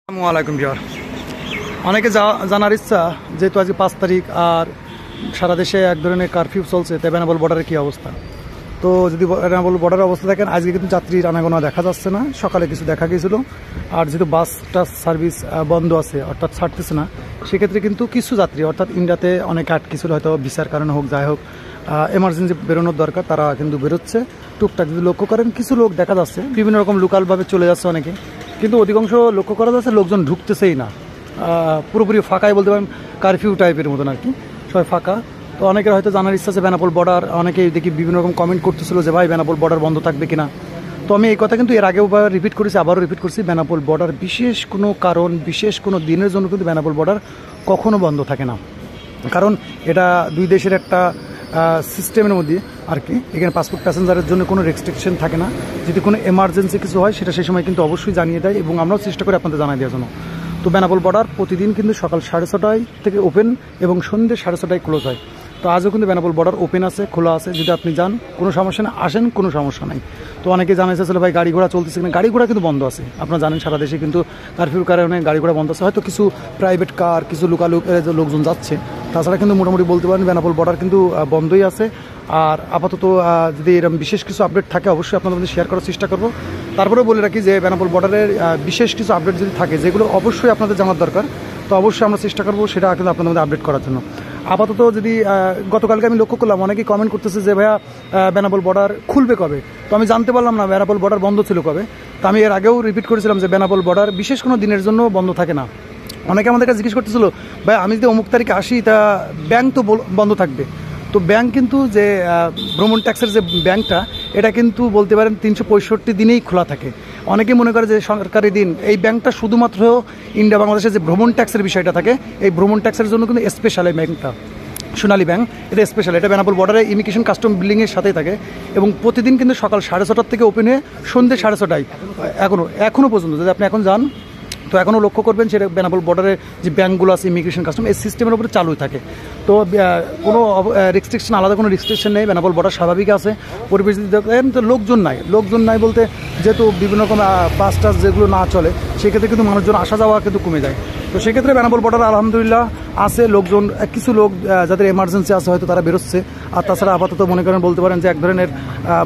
আসসালামু আলাইকুম ভিউয়ার। অনেকে জানার ইচ্ছা যেহেতু আজকে 5 তারিখ আর সারা দেশে এক ধরনের কারফিউ চলছে, তাই বেনাপোল বর্ডারের কী অবস্থা। তো যদি বেনাপোল বর্ডারের অবস্থা দেখেন, আজকে কিন্তু যাত্রীর আনাগোনা দেখা যাচ্ছে না। সকালে কিছু দেখা গিয়েছিল, আর যেহেতু বাসটা সার্ভিস বন্ধ আছে অর্থাৎ ছাড়তেছে না, সেক্ষেত্রে কিন্তু কিছু যাত্রী অর্থাৎ ইন্ডিয়াতে অনেকে আটকেছিল, হয়তো ভিসার কারণে হোক যাই হোক, এমার্জেন্সি বেরোনোর দরকার, তারা কিন্তু বেরোচ্ছে টুকটাক। যদি লক্ষ্য করেন কিছু লোক দেখা যাচ্ছে বিভিন্ন রকম লোকালভাবে চলে যাচ্ছে অনেকে, কিন্তু অধিকাংশ লক্ষ্য করা যাচ্ছে লোকজন ঢুকতেছেই না, পুরোপুরি ফাঁকাই বলতে পারেন, কারফিউ টাইপের মতন আর কি, সবাই ফাঁকা। তো অনেকের হয়তো জানার ইচ্ছা আছে বেনাপোল বর্ডার, অনেকেই দেখি বিভিন্ন রকম কমেন্ট করতেছিল যে ভাই বেনাপোল বর্ডার বন্ধ থাকবে কিনা। তো আমি এই কথা কিন্তু এর আগেও রিপিট করেছি, আবারও রিপিট করছি, বেনাপোল বর্ডার বিশেষ কোনো কারণ বিশেষ কোনো দিনের জন্য কিন্তু বেনাপোল বর্ডার কখনো বন্ধ থাকে না, কারণ এটা দুই দেশের একটা সিস্টেমের মধ্যে আর কি। এখানে পাসপোর্ট প্যাসেঞ্জারের জন্য কোনো রেস্ট্রিকশন থাকে না, যদি কোনো এমার্জেন্সি কিছু হয় সেটা সেই সময় কিন্তু অবশ্যই জানিয়ে দেয়, এবং আমরাও চেষ্টা করি আপনাদের জানিয়ে দেওয়ার জন্য। তো বেনাপোল বর্ডার প্রতিদিন কিন্তু সকাল 6:30 থেকে ওপেন এবং সন্ধ্যে 6:30 ক্লোজ হয়। তো আজও কিন্তু বেনাপোল বর্ডার ওপেন আছে, খোলা আছে, যদি আপনি যান কোনো সমস্যা না, আসেন কোনো সমস্যা নাই। তো অনেকে জানাইছে আসলে ভাই গাড়ি ঘোড়া চলতেছে কিনা, গাড়ি ঘোড়া কিন্তু বন্ধ আছে। আপনারা জানেন সারা দেশে কিন্তু কারফিউর কারণে গাড়ি ঘোড়া বন্ধ আছে, হয়তো কিছু প্রাইভেট কার কিছু লোকজন যাচ্ছে, তাছাড়া কিন্তু মোটামুটি বলতে পারেন বেনাপোল বর্ডার কিন্তু বন্ধই আছে। আর আপাতত যদি এরকম বিশেষ কিছু আপডেট থাকে অবশ্যই আপনাদের মধ্যে শেয়ার করার চেষ্টা করব। তারপরেও বলে রাখি যে বেনাপোল বর্ডারের বিশেষ কিছু আপডেট যদি থাকে যেগুলো অবশ্যই আপনাদের জানার দরকার, তো অবশ্যই আমরা চেষ্টা করবো সেটা কিন্তু আপনাদের মধ্যে আপডেট করার জন্য। আপাতত যদি গতকালকে আমি লক্ষ্য করলাম অনেকেই কমেন্ট করতেছে যে ভাইয়া বেনাপোল বর্ডার খুলবে কবে, তো আমি জানতে পারলাম না বেনাপোল বর্ডার বন্ধ ছিল কবে। তো আমি এর আগেও রিপিট করেছিলাম যে বেনাপোল বর্ডার বিশেষ কোনো দিনের জন্য বন্ধ থাকে না। অনেকে আমাদের কাছে জিজ্ঞেস করতেছিল ভাই আমি যদি অমুক তারিখে আসি তা ব্যাংক তো বন্ধ থাকবে। তো ব্যাংক কিন্তু যে ভ্রমণ ট্যাক্সের যে ব্যাংকটা, এটা কিন্তু বলতে পারেন 365 দিনেই খোলা থাকে। অনেকে মনে করে যে সরকারি দিন, এই ব্যাংকটা শুধুমাত্র ইন্ডিয়া বাংলাদেশের যে ভ্রমণ ট্যাক্সের বিষয়টা থাকে, এই ভ্রমণ ট্যাক্সের জন্য কিন্তু স্পেশাল এই ব্যাংকটা, সোনালী ব্যাংক, এটা স্পেশাল। এটা বেনাপোল বর্ডারে ইমিগ্রেশন কাস্টম বিল্ডিংয়ের সাথেই থাকে, এবং প্রতিদিন কিন্তু সকাল 6:30 থেকে ওপেন হয়ে সন্ধ্যে 6:30 এখনও পর্যন্ত যদি আপনি এখন যান তো এখনও লক্ষ্য করবেন সেটা বেনাপোল বর্ডারের যে ব্যাঙ্কগুলো আছে ইমিগ্রেশন কাস্টম, এই সিস্টেমের উপরে চালু থাকে। তো কোনো রেস্ট্রিকশন, আলাদা কোনো রেস্ট্রিকশন নেই, বেনাপোল বর্ডার স্বাভাবিক আছে। পরিবেশ দেখেন তো লোকজন নাই বলতে যেহেতু বিভিন্ন রকম বাস টাস যেগুলো না চলে, সেক্ষেত্রে কিন্তু মানুষজন আসা যাওয়া কিন্তু কমে যায়। তো সেক্ষেত্রে বেনাপোল বর্ডার আলহামদুলিল্লাহ আছে লোকজন, কিছু লোক যাদের এমার্জেন্সি আছে হয়তো তারা বেরোচ্ছে, আর তাছাড়া আপাতত মনে করেন বলতে পারেন যে এক ধরনের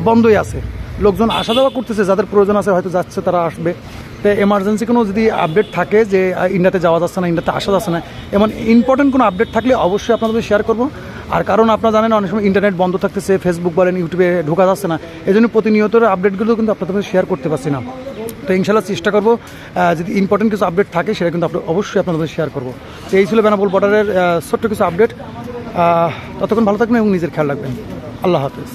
বন্ধই আছে, লোকজন আসা যাওয়া করতেছে, যাদের প্রয়োজন আছে হয়তো যাচ্ছে, তারা আসবে। তো এমার্জেন্সি কোনো যদি আপডেট থাকে যে ইন্ডিয়াতে যাওয়া যাচ্ছে না, ইন্ডিয়াতে আসা যাচ্ছে না, এমন ইম্পর্টেন্ট কোনো আপডেট থাকলে অবশ্যই আপনাদের শেয়ার করবো। আর কারণ আপনারা জানেন অনেক সময় ইন্টারনেট বন্ধ থাকতেছে, ফেসবুক বলেন ইউটিউবে ঢোকা যাচ্ছে না, এই জন্য প্রতিনিয়ত আপডেটগুলো কিন্তু আপনাদের শেয়ার করতে পারছি না। তো ইনশাল্লাহ চেষ্টা করবো যদি ইম্পর্টেন্ট কিছু আপডেট থাকে সেটা কিন্তু অবশ্যই আপনাদের শেয়ার করবো। তো এই ছিল বেনাপোল বর্ডারের ছোট্ট কিছু আপডেট। ততক্ষণ ভালো থাকবেন এবং নিজের খেয়াল রাখবেন। আল্লাহ হাফেজ।